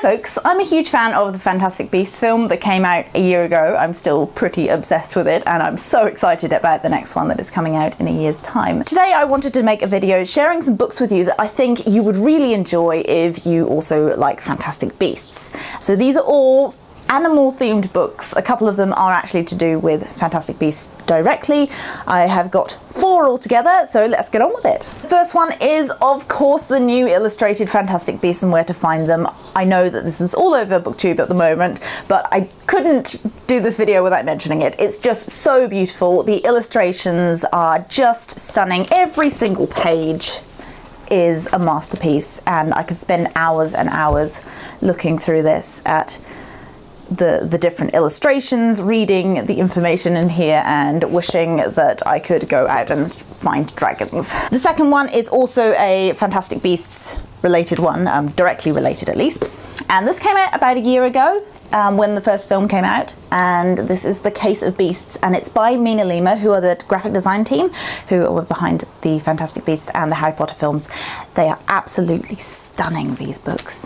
folks, I'm a huge fan of the Fantastic Beasts film that came out a year ago. I'm still pretty obsessed with it and I'm so excited about the next one that is coming out in a year's time. Today I wanted to make a video sharing some books with you that I think you would really enjoy if you also like Fantastic Beasts. So these are all animal themed books. A couple of them are actually to do with Fantastic Beasts directly. I have got 4 altogether, so let's get on with it. The first one is of course the new illustrated Fantastic Beasts and Where to Find Them. I know that this is all over BookTube at the moment, but I couldn't do this video without mentioning it. It's just so beautiful. The illustrations are just stunning. Every single page is a masterpiece and I could spend hours and hours looking through this at the different illustrations, reading the information in here and wishing that I could go out and find dragons. The second one is also a Fantastic Beasts related one, directly related at least. And this came out about a year ago when the first film came out, and this is The Case of Beasts, and it's by Mina Lima, who are the graphic design team who were behind the Fantastic Beasts and the Harry Potter films. They are absolutely stunning, these books.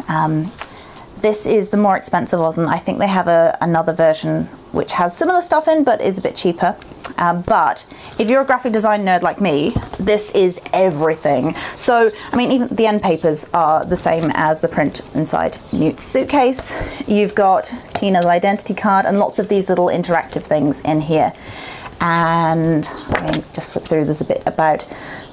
This is the more expensive of them. I think they have another version which has similar stuff in but is a bit cheaper. But if you're a graphic design nerd like me, this is everything. So, I mean, even the end papers are the same as the print inside Newt's suitcase. You've got Tina's identity card and lots of these little interactive things in here. And I mean, just flip through, there's a bit about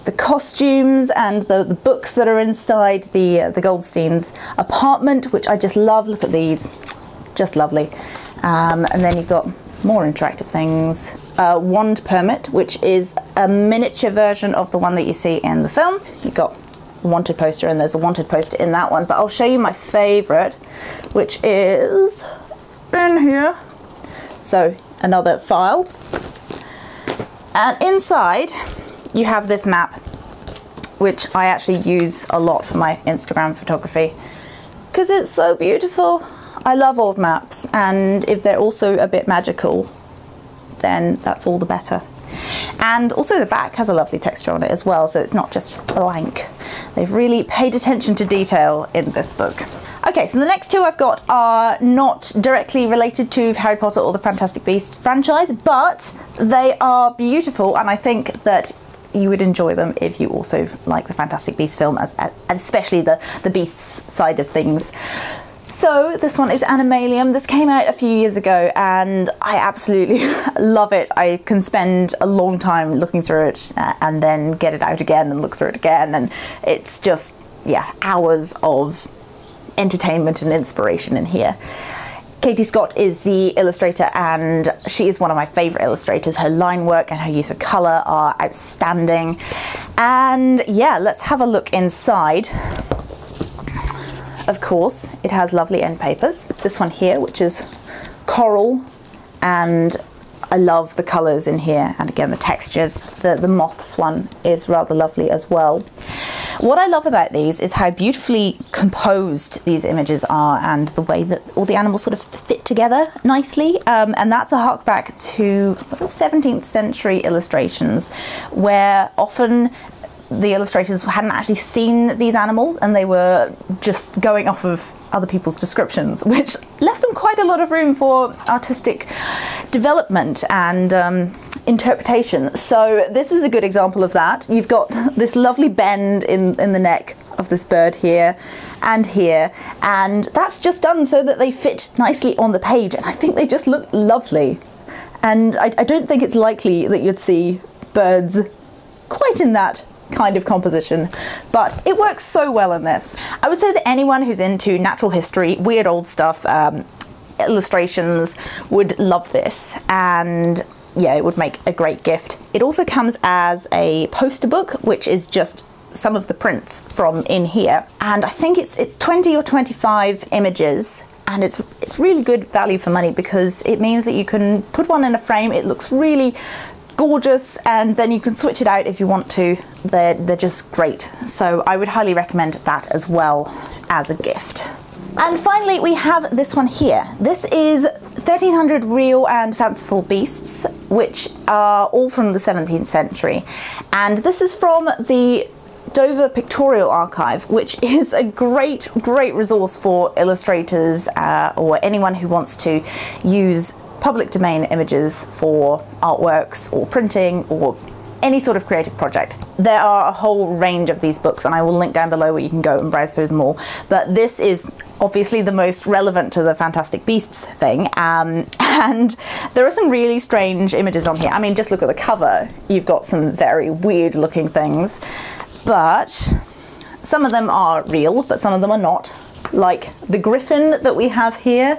the costumes and the books that are inside the Goldstein's apartment, which I just love. Look at these, just lovely. And then you've got more interactive things. Wand Permit, which is a miniature version of the one that you see in the film. You've got a wanted poster and there's a wanted poster in that one, but I'll show you my favorite, which is in here. So another file. And inside you have this map, which I actually use a lot for my Instagram photography because it's so beautiful. I love old maps, and if they're also a bit magical, then that's all the better. And also the back has a lovely texture on it as well, so it's not just blank. They've really paid attention to detail in this book. Okay, so the next two I've got are not directly related to Harry Potter or the Fantastic Beasts franchise, but they are beautiful, and I think that you would enjoy them if you also like the Fantastic Beasts film, especially the Beasts side of things. So this one is Animalium. This came out a few years ago and I absolutely love it. I can spend a long time looking through it and then get it out again and look through it again, and it's just, yeah, hours of entertainment and inspiration in here. Katie Scott is the illustrator and she is one of my favourite illustrators. Her line work and her use of colour are outstanding. And yeah, let's have a look inside. Of course, it has lovely end papers. This one here, which is coral, and I love the colours in here, and again the textures. The moths one is rather lovely as well. What I love about these is how beautifully composed these images are and the way that all the animals sort of fit together nicely. And that's a hark back to 17th century illustrations, where often the illustrators hadn't actually seen these animals and they were just going off of other people's descriptions, which left them quite a lot of room for artistic development and interpretation. So this is a good example of that. You've got this lovely bend in the neck of this bird here, and that's just done so that they fit nicely on the page, and I think they just look lovely. And I don't think it's likely that you'd see birds quite in that kind of composition, but it works so well in this. I would say that anyone who's into natural history, weird old stuff, illustrations would love this, and yeah, it would make a great gift. It also comes as a poster book, which is just some of the prints from in here, and I think it's 20 or 25 images, and it's really good value for money because it means that you can put one in a frame. It looks really gorgeous, and then you can switch it out if you want to. They're just great, so I would highly recommend that as well as a gift. And finally we have this one here. This is 1300 real and fanciful beasts, which are all from the 17th century, and this is from the Dover Pictorial Archive, which is a great resource for illustrators or anyone who wants to use public domain images for artworks or printing or any sort of creative project. There are a whole range of these books, and I will link down below where you can go and browse through them all. But this is obviously the most relevant to the Fantastic Beasts thing, and there are some really strange images on here. I mean, just look at the cover. You've got some very weird looking things, but some of them are real, but some of them are not. Like the griffin that we have here,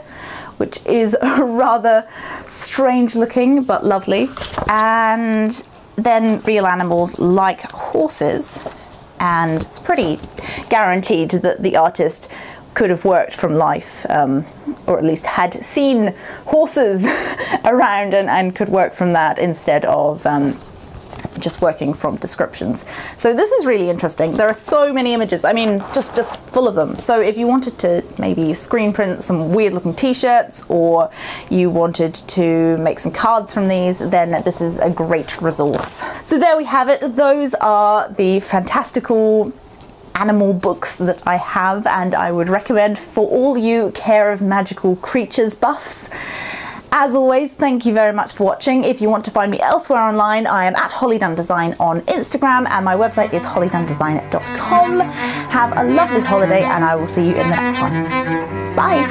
which is rather strange looking, but lovely. And then real animals like horses, and it's pretty guaranteed that the artist could have worked from life, or at least had seen horses around and could work from that instead of just working from descriptions. So this is really interesting. There are so many images, I mean, just full of them. So if you wanted to maybe screen print some weird looking t-shirts, or you wanted to make some cards from these, then this is a great resource. So there we have it. Those are the fantastical animal books that I have, and I would recommend for all you Care of Magical Creatures buffs. As always, thank you very much for watching. If you want to find me elsewhere online, I am at Holly Dunn Design on Instagram, and my website is hollydunndesign.com. Have a lovely holiday, and I will see you in the next one. Bye!